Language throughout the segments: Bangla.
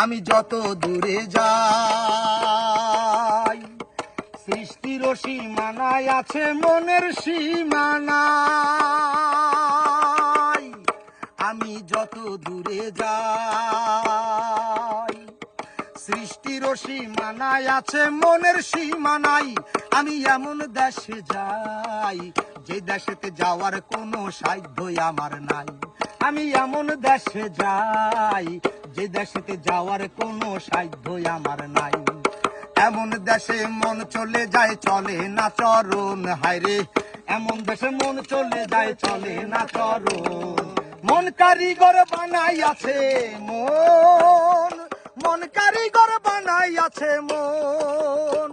আমি যত দূরে যাই, সৃষ্টির সীমানায় আছে মনের সীমানায়। আমি যত দূরে যাই, সৃষ্টির সীমানায় আছে মনের সীমানায়। আমি এমন দেশে যাই, যে দেশেতে যাওয়ার কোনো সাধ্যই আমার নাই। আমি এমন দেশে যাই, যে দেশেতে যাওয়ার কোনো সাধ্যই আমার নাই। এমন দেশে মন চলে যায়, চলে না চরণ, হায়রে এমন দেশে মন চলে যায়, চলে না চরণ। মন কারিগর বানাই আছে মন, মন কারিগর বানাই আছে মন,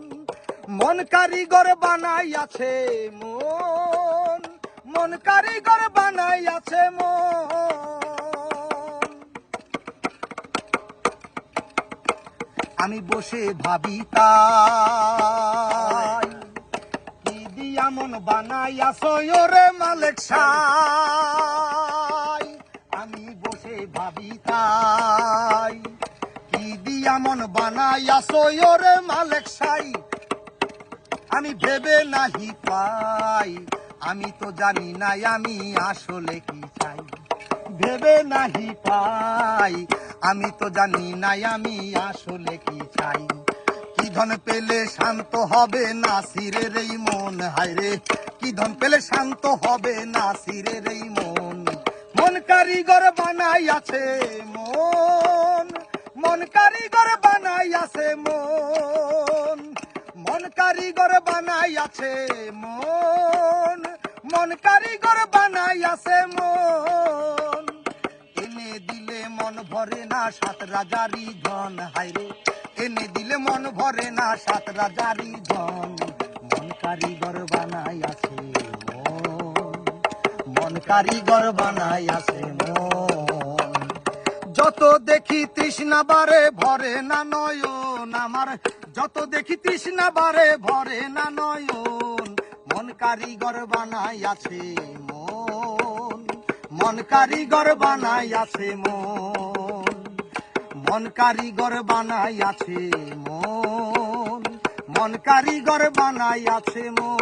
মন কারিগর বানাই আছে মন, মন কারিগর বানাই আছে মন। আমি বসে ভাবি তাই, কি দিয়া মন বানাই আসো ওরে মালিক সাই। আমি বসে ভাবি তাই, কি দিয়া মন বানাই আসো ওরে মালিক সাই। আমি ভেবে নাহি পাই, আমি তো জানি নাই আমি আসলে কি চাই। ভেবে নাহি পাই, আমি তো জানি নাই আমি আসলে কি চাই। কি ধন পেলে শান্ত হবে নাসিরের এই মন, হায়রে কি ধন পেলে শান্ত হবে নাসিরের এই মন। মন কারিগর বানাই আছে মন, মন কারিগর বানাই আছে মন, মন কারিগর বানাই আছে মন, মন কারিগর বানাই আছে মন। এনে দিলে মন ভরে না সাত রাজারি ধন, হায়রে এনে দিলে মন ভরে না সাত রাজারি ধন। মন কারিগর বানাই আছে মন, মন কারিগর বানাই আছে মন। যত দেখি তৃষ্ণা বারে ভরে না নয়ন আমার, যত দেখি তৃষ্ণা বারে ভরে না নয়ন। মন কারিগর বানাই আছে মন, মন কারিগর বানাই আছে মন, মন কারিগর বানাই আছে মন, মন কারিগর বানাই আছে মন।